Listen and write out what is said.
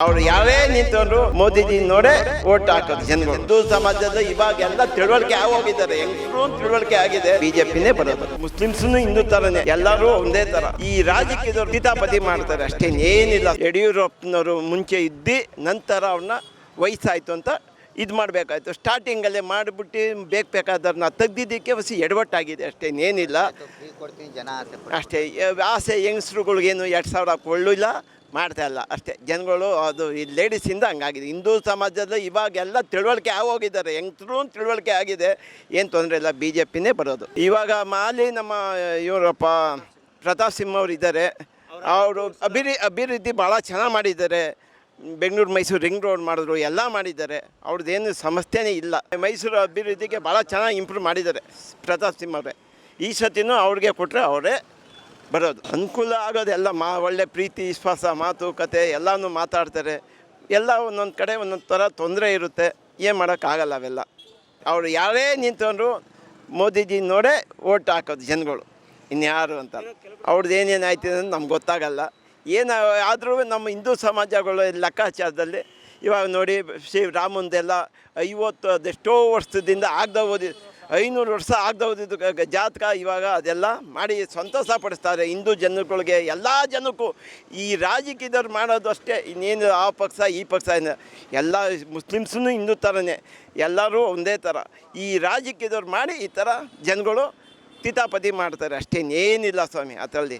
ಅವ್ರು ಯಾರೇ ನಿಂತವರು ಮೋದಿಜಿ ನೋಡೇ ಓಟ್ ಹಾಕೋದು ಜನಗಳು. ಹಿಂದೂ ಸಮಾಜದ ಇವಾಗ ಎಲ್ಲ ತಿಳುವಳಿಕೆ ಆಗೋಗಿದ್ದಾರೆ, ಹೆಂಗಸರು ತಿಳುವಳಿಕೆ ಆಗಿದೆ, ಬಿಜೆಪಿನೇ ಬರೋದು. ಮುಸ್ಲಿಮ್ಸ್ನು ಹಿಂದೂ ತರನೇ, ಎಲ್ಲರೂ ಒಂದೇ ತರ. ಈ ರಾಜಕೀಯದವ್ರು ಕಿತಾಪತಿ ಮಾಡ್ತಾರೆ ಅಷ್ಟೇ, ಏನಿಲ್ಲ. ಯಡಿಯೂರಪ್ಪನವರು ಮುಂಚೆ ಇದ್ದು ನಂತರ ಅವ್ರನ್ನ ವಯಸ್ಸಾಯ್ತು ಅಂತ ಇದು ಮಾಡಬೇಕಾಯ್ತು. ಸ್ಟಾರ್ಟಿಂಗಲ್ಲೇ ಮಾಡಿಬಿಟ್ಟು ಬೇಕಾದವ್ರನ್ನ ತೆಗ್ದಿದ್ದಕ್ಕೆ ಹೊಸ ಎಡವಟ್ಟಾಗಿದೆ ಅಷ್ಟೇ, ಏನಿಲ್ಲ ಅಷ್ಟೇ. ಆಸೆ ಹೆಂಗಸ್ರುಗಳಿಗೇನು 2000 ಕೊಳ್ಳಿಲ್ಲ ಮಾಡ್ತಾ ಇಲ್ಲ ಅಷ್ಟೇ. ಜನಗಳು ಅದು ಈ ಲೇಡೀಸಿಂದ ಹಂಗಾಗಿದೆ. ಹಿಂದೂ ಸಮಾಜದ ಇವಾಗೆಲ್ಲ ತಿಳುವಳಿಕೆ ಆಗೋಗಿದ್ದಾರೆ, ಹೆಂಗಸರು ತಿಳುವಳಿಕೆ ಆಗಿದೆ, ಏನು ತೊಂದರೆ ಇಲ್ಲ, ಬಿ ಜೆ ಪಿನೇ ಬರೋದು. ಇವಾಗ ಮಾಲಿ ನಮ್ಮ ಇವರಪ್ಪ ಪ್ರತಾಪ್ ಸಿಂಹ ಅವರು ಇದ್ದಾರೆ, ಅವರು ಅಭಿವೃದ್ಧಿ ಭಾಳ ಚೆನ್ನಾಗಿ ಮಾಡಿದ್ದಾರೆ. ಬೆಂಗಳೂರು ಮೈಸೂರು ರಿಂಗ್ ರೋಡ್ ಮಾಡಿದ್ರು, ಎಲ್ಲ ಮಾಡಿದ್ದಾರೆ, ಅವ್ರದ್ದೇನು ಸಮಸ್ಯೆನೇ ಇಲ್ಲ. ಮೈಸೂರು ಅಭಿವೃದ್ಧಿಗೆ ಭಾಳ ಚೆನ್ನಾಗಿ ಇಂಪ್ರೂವ್ ಮಾಡಿದ್ದಾರೆ ಪ್ರತಾಪ್ ಸಿಂಹ ಅವರೇ. ಈ ಸತಿನೂ ಅವ್ರಿಗೆ ಕೊಟ್ಟರೆ ಅವರೇ ಬರೋದು. ಅನುಕೂಲ ಆಗೋದೆಲ್ಲ ಒಳ್ಳೆ ಪ್ರೀತಿ ವಿಶ್ವಾಸ ಮಾತುಕತೆ ಎಲ್ಲನೂ ಮಾತಾಡ್ತಾರೆ. ಎಲ್ಲ ಒಂದೊಂದು ಕಡೆ ಒಂದೊಂದು ಥರ ತೊಂದರೆ ಇರುತ್ತೆ, ಏನು ಮಾಡೋಕ್ಕಾಗಲ್ಲ ಅವೆಲ್ಲ. ಅವರು ಯಾರೇ ನಿಂತವರು ಮೋದಿಜಿ ನೋಡೇ ಓಟ್ ಹಾಕೋದು ಜನಗಳು, ಇನ್ಯಾರು ಅಂತ. ಅವ್ರದ್ದು ಏನೇನು ಆಯ್ತು ಅಂತ ನಮ್ಗೆ ಗೊತ್ತಾಗಲ್ಲ. ಏನು ಆದರೂ ನಮ್ಮ ಹಿಂದೂ ಸಮಾಜಗಳು ಲೆಕ್ಕಾಚಾರದಲ್ಲಿ ಇವಾಗ ನೋಡಿ, ಶ್ರೀರಾಮಂದೆಲ್ಲ 50 ಅದೆಷ್ಟೋ ವರ್ಷದಿಂದ ಆಗದೆ ಹೋದಿ 500 ವರ್ಷ ಆಗದೆ ಹೋದಿದ್ದು ಜಾತಕ ಇವಾಗ ಅದೆಲ್ಲ ಮಾಡಿ ಸಂತೋಷ ಪಡಿಸ್ತಾರೆ ಹಿಂದೂ ಜನಗಳಿಗೆ, ಎಲ್ಲ ಜನಕ್ಕೂ. ಈ ರಾಜಕೀಯದವ್ರು ಮಾಡೋದು ಅಷ್ಟೇ, ಇನ್ನೇನು ಆ ಪಕ್ಷ ಈ ಪಕ್ಷ ಎಲ್ಲ ಮುಸ್ಲಿಮ್ಸೂ ಹಿಂದೂ ಥರನೇ, ಎಲ್ಲರೂ ಒಂದೇ ಥರ. ಈ ರಾಜಕೀಯದವ್ರು ಮಾಡಿ ಈ ಥರ ಜನಗಳು ಕಿತಾಪತಿ ಮಾಡ್ತಾರೆ ಅಷ್ಟೇ, ಏನಿಲ್ಲ ಸ್ವಾಮಿ ಅದರಲ್ಲಿ.